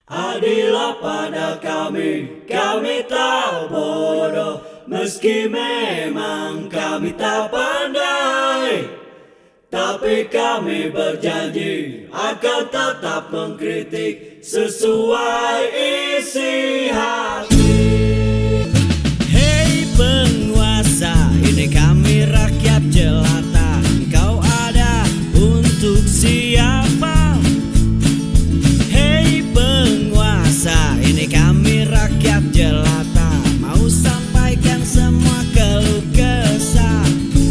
Adilah pada kami tak bodoh, meski memang kami tak pandai. Tapi kami berjanji akan tetap mengkritik sesuai isi hati. Hei penguasa, ini kami rakyat jelata. Engkau ada untuk siapa? Hei penguasa, ini kami rakyat jelata. Mau sampaikan semua keluh kesah.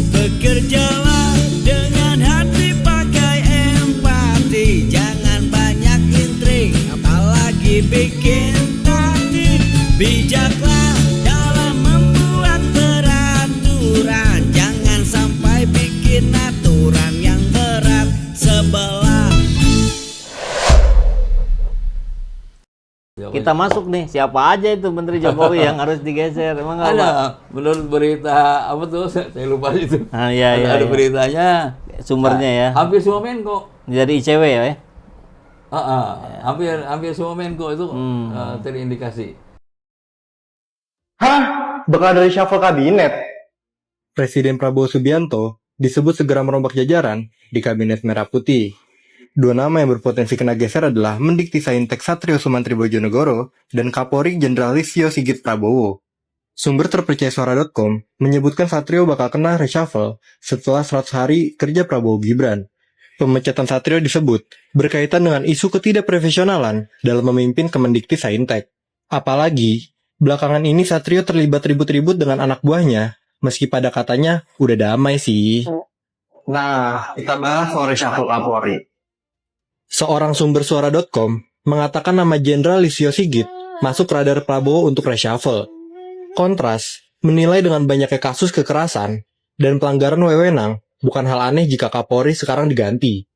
Bekerjalah dengan hati, pakai empati. Jangan banyak intrik, apalagi bikin taktik. Bijaklah dalam membuat peraturan. Jangan sampai bikin aturan yang berat sebelah. Kita masuk nih, siapa aja itu Menteri Jokowi yang harus digeser? Emang nggak, Pak? Ada, menurut berita apa tuh? Saya lupa itu. Iya, ada iya. beritanya. Sumbernya ya. Hampir semua Menko. Dari ICW ya? Hampir semua Menko itu terindikasi. Hah? Bakal dari reshuffle kabinet? Presiden Prabowo Subianto disebut segera merombak jajaran di Kabinet Merah Putih. Dua nama yang berpotensi kena geser adalah Mendikti Saintek Satrio Sumantri Bojonegoro dan Kapolri Jenderal Listio Sigit Prabowo. Sumber terpercaya suara.com menyebutkan Satrio bakal kena reshuffle setelah 100 hari kerja Prabowo Gibran. Pemecatan Satrio disebut berkaitan dengan isu ketidakprofesionalan dalam memimpin Kemendikti Saintek. Apalagi, belakangan ini Satrio terlibat ribut-ribut dengan anak buahnya, meski pada katanya udah damai sih. Nah, kita bahas soal reshuffle Kapolri. Seorang sumber suara.com mengatakan nama Jenderal Listio Sigit masuk radar Prabowo untuk reshuffle. Kontras menilai dengan banyaknya kasus kekerasan dan pelanggaran wewenang bukan hal aneh jika Kapolri sekarang diganti.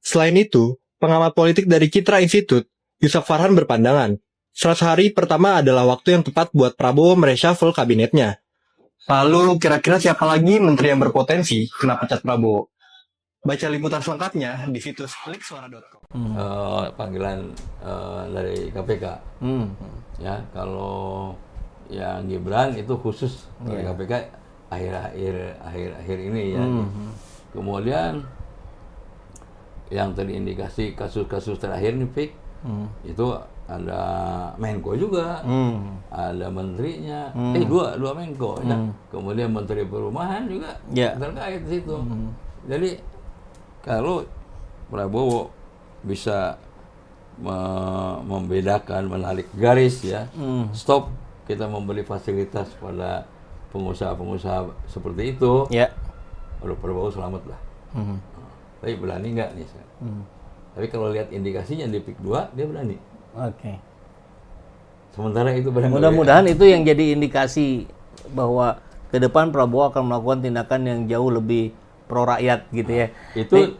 Selain itu, pengamat politik dari Citra Institute, Yusuf Farhan berpandangan, 100 hari pertama adalah waktu yang tepat buat Prabowo mereshuffle kabinetnya. Lalu kira-kira siapa lagi menteri yang berpotensi kena pecat Prabowo? Baca liputan selengkapnya di situs kliksuara.com. Panggilan dari KPK. Ya, kalau yang Gibran itu khusus dari KPK akhir ini ya. Kemudian yang terindikasi kasus-kasus terakhir nih Pik, itu ada Menko juga, ada menterinya, dua Menko, ya. Kemudian Menteri Perumahan juga terkait di situ. Jadi kalau Prabowo bisa membedakan, menarik garis ya, stop kita memberi fasilitas pada pengusaha-pengusaha seperti itu, Aduh, Prabowo selamat lah. Tapi berani nggak nih? Tapi kalau lihat indikasinya di PIK 2 dia berani. Oke. Sementara itu barangkali Mudah-mudahan itu yang jadi indikasi bahwa ke depan Prabowo akan melakukan tindakan yang jauh lebih pro rakyat gitu ya.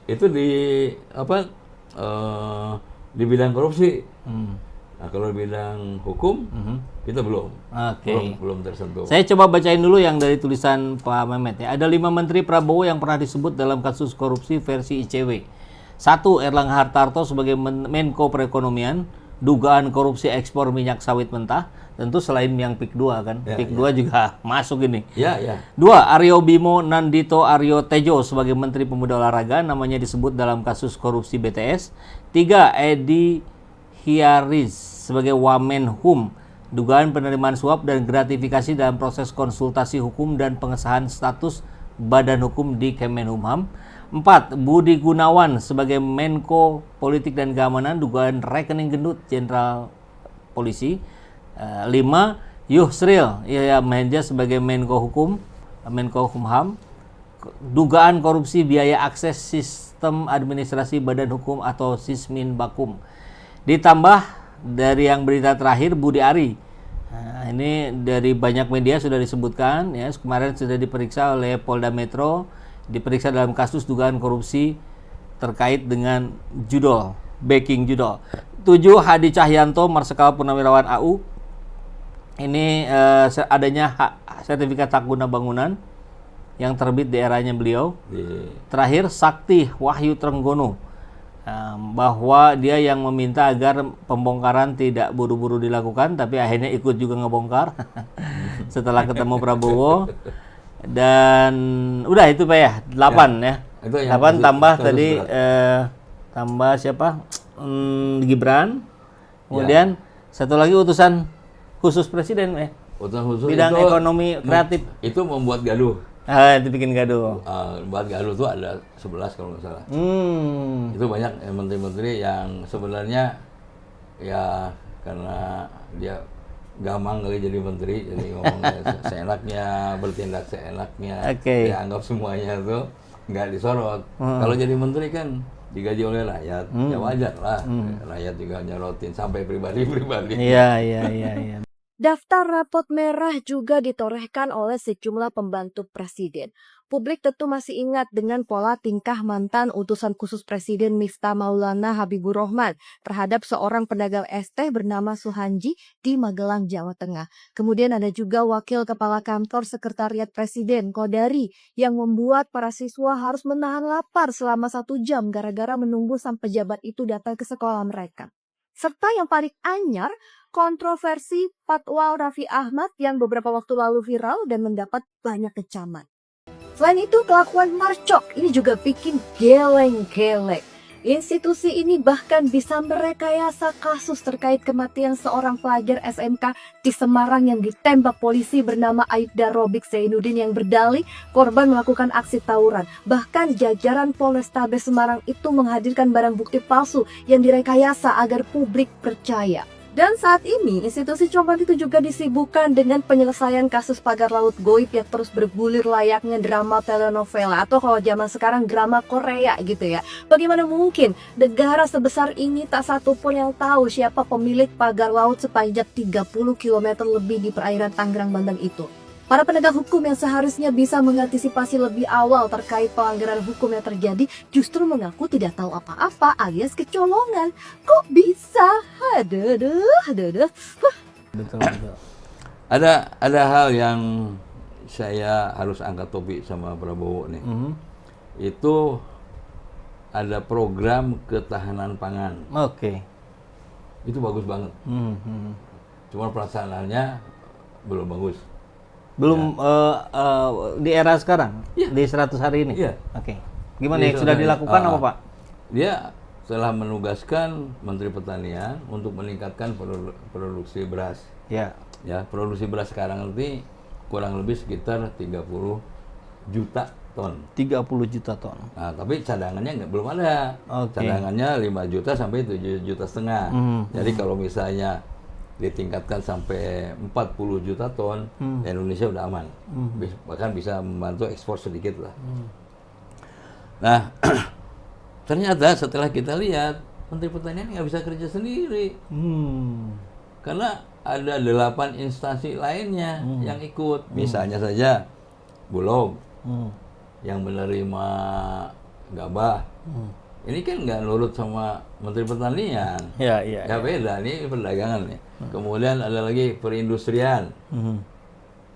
Itu di apa di bidang korupsi. Nah, kalau di bidang hukum kita belum tersentuh. Saya coba bacain dulu yang dari tulisan Pak Mehmet ya. Ada 5 menteri Prabowo yang pernah disebut dalam kasus korupsi versi ICW. 1. Erlangga Hartarto sebagai Menko Perekonomian, dugaan korupsi ekspor minyak sawit mentah. Tentu selain yang PIK 2 kan. PIK 2 juga masuk ini. 2. Aryo Bimo Nandito Aryo Tejo sebagai Menteri Pemuda Olahraga, namanya disebut dalam kasus korupsi BTS. 3. Edi Hiariz sebagai Wamenhum, dugaan penerimaan suap dan gratifikasi dalam proses konsultasi hukum dan pengesahan status badan hukum di Kemenkumham. 4. Budi Gunawan sebagai Menko Politik dan Keamanan, dugaan rekening gendut Jenderal Polisi. 5. Yusril Yahya Mahendra sebagai Menko Hukumham, dugaan korupsi biaya akses sistem administrasi badan hukum atau Sismin Bakum. Ditambah dari yang berita terakhir Budi Ari. Nah, ini dari banyak media sudah disebutkan ya, kemarin sudah diperiksa oleh Polda Metro, diperiksa dalam kasus dugaan korupsi terkait dengan judol, backing judol. 7. Hadi Cahyanto Marsikal Purnawirawan AU. Ini adanya sertifikat hak guna bangunan yang terbit di eranya beliau. Terakhir Sakti Wahyu Trenggono bahwa dia yang meminta agar pembongkaran tidak buru-buru dilakukan, tapi akhirnya ikut juga ngebongkar setelah ketemu Prabowo. Dan udah itu Pak ya, 8 ya. Itu yang 8 tambah kasus tadi tambah siapa? Gibran. Kemudian satu lagi utusan khusus presiden Utusan khusus bidang itu, ekonomi kreatif. Itu membuat gaduh. Itu bikin gaduh. Buat gaduh tuh ada 11 kalau nggak salah. Itu banyak menteri-menteri yang sebenarnya ya karena dia gampang kali jadi menteri, jadi ngomongnya seenaknya, bertindak seenaknya, dia anggap semuanya tuh nggak disorot. Kalau jadi menteri kan digaji oleh rakyat, ya wajar lah. Rakyat juga nyorotin sampai pribadi-pribadi. Iya. Daftar rapot merah juga ditorehkan oleh sejumlah pembantu presiden. Publik tentu masih ingat dengan pola tingkah mantan utusan khusus Presiden Miftah Maulana Habibur Rahman terhadap seorang pedagang es teh bernama Suhanji di Magelang, Jawa Tengah. Kemudian ada juga Wakil Kepala Kantor Sekretariat Presiden Kodari yang membuat para siswa harus menahan lapar selama 1 jam gara-gara menunggu sang pejabat itu datang ke sekolah mereka. Serta yang paling anyar, kontroversi Patwal Raffi Ahmad yang beberapa waktu lalu viral dan mendapat banyak kecaman. Selain itu, kelakuan Marcok ini juga bikin geleng-geleng. Institusi ini bahkan bisa merekayasa kasus terkait kematian seorang pelajar SMK di Semarang yang ditembak polisi bernama Aibda Robik Zainuddin yang berdalih korban melakukan aksi tawuran. Bahkan jajaran Polrestabes Semarang itu menghadirkan barang bukti palsu yang direkayasa agar publik percaya. Dan saat ini, institusi Combat itu juga disibukkan dengan penyelesaian kasus pagar laut goib yang terus bergulir layaknya drama telenovela atau kalau zaman sekarang drama Korea gitu ya. Bagaimana mungkin negara sebesar ini tak satu pun yang tahu siapa pemilik pagar laut sepanjang 30 km lebih di perairan Tangerang, Banten itu. Para penegak hukum yang seharusnya bisa mengantisipasi lebih awal terkait pelanggaran hukum yang terjadi justru mengaku tidak tahu apa-apa alias kecolongan. Kok bisa? Aduh. Betul. Ada hal yang saya harus angkat topik sama Prabowo nih. Itu ada program ketahanan pangan. Oke. Itu bagus banget. Cuma pelaksanaannya belum bagus. Belum di era sekarang? Di 100 hari ini? Iya. Oke. Gimana ya? Sudah dilakukan apa Pak? Dia telah menugaskan Menteri Pertanian untuk meningkatkan produksi beras. Ya. Ya, produksi beras sekarang nanti kurang lebih sekitar 30 juta ton. 30 juta ton. Nah, tapi cadangannya belum ada. Cadangannya 5 juta sampai 7,5 juta. Jadi kalau misalnya ditingkatkan sampai 40 juta ton, Indonesia udah aman. Bahkan bisa membantu ekspor sedikit lah. Nah, ternyata setelah kita lihat, Menteri Pertanian nggak bisa kerja sendiri. Karena ada 8 instansi lainnya yang ikut. Misalnya saja Bulog yang menerima gabah. Ini kan nggak nurut sama Menteri Pertanian. Ya beda, ini perdagangan nih. Kemudian ada lagi perindustrian.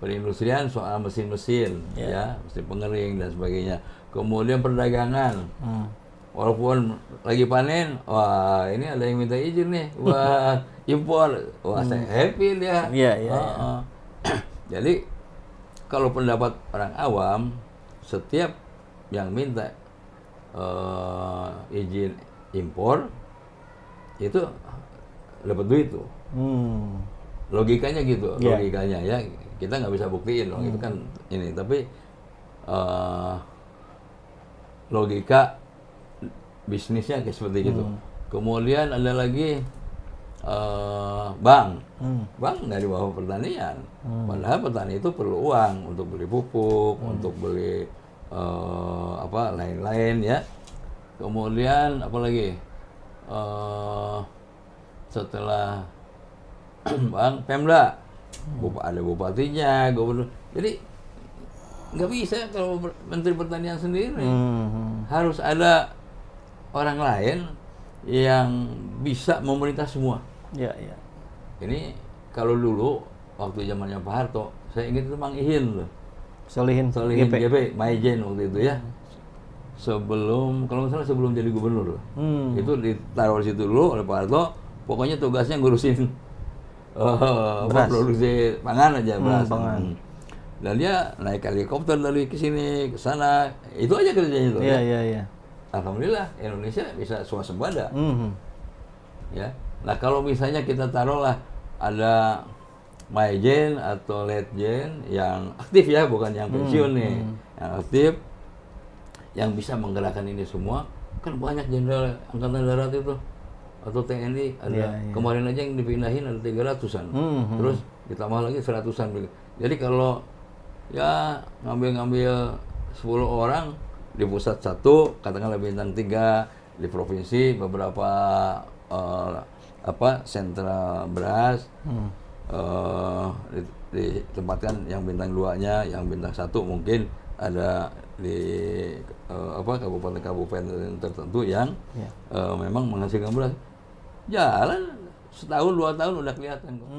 Perindustrian soal mesin-mesin, ya, mesin pengering dan sebagainya. Kemudian perdagangan. Walaupun lagi panen, wah ini ada yang minta izin nih, wah impor, wah saya happy dia. Jadi kalau pendapat orang awam, setiap yang minta izin impor itu dapat duit tuh. Logikanya gitu, logikanya ya. Kita nggak bisa buktiin dong, itu kan ini. Tapi logika bisnisnya kayak seperti gitu. Kemudian ada lagi bank. Bank dari bawah pertanian. Padahal petani itu perlu uang untuk beli pupuk, untuk beli lain-lain ya. Kemudian apalagi setelah bank, Pemda, ada bupatinya, gubernur. Jadi nggak bisa kalau Menteri Pertanian sendiri. Harus ada orang lain yang bisa memerintah semua. Ini kalau dulu waktu zamannya Pak Harto, saya ingat itu Mang Ihin loh. Solihin GP, Maijen waktu itu ya. sebelum, kalau nggak salah sebelum jadi gubernur lah. Itu ditaruh di situ dulu oleh Pak Harto. Pokoknya tugasnya ngurusin produksi pangan aja, beras. Dan dia naik helikopter dari ke sini ke sana. Itu aja kerjanya itu. Iya. Alhamdulillah Indonesia bisa swasembada. Ya. Nah kalau misalnya kita taruhlah ada Maijen atau Letjen yang aktif ya, bukan yang pensiun nih, yang aktif, yang bisa menggerakkan ini semua, kan banyak jenderal angkatan darat itu atau TNI ada kemarin aja yang dipindahin ada 300-an, terus ditambah lagi 100-an. Jadi kalau ya ngambil 10 orang di pusat satu, katakanlah bintang 3 di provinsi, beberapa sentra beras, ditempatkan yang bintang 2-nya, yang bintang 1 mungkin ada di kabupaten tertentu yang memang menghasilkan beras. Jalan setahun 2 tahun udah kelihatan kok.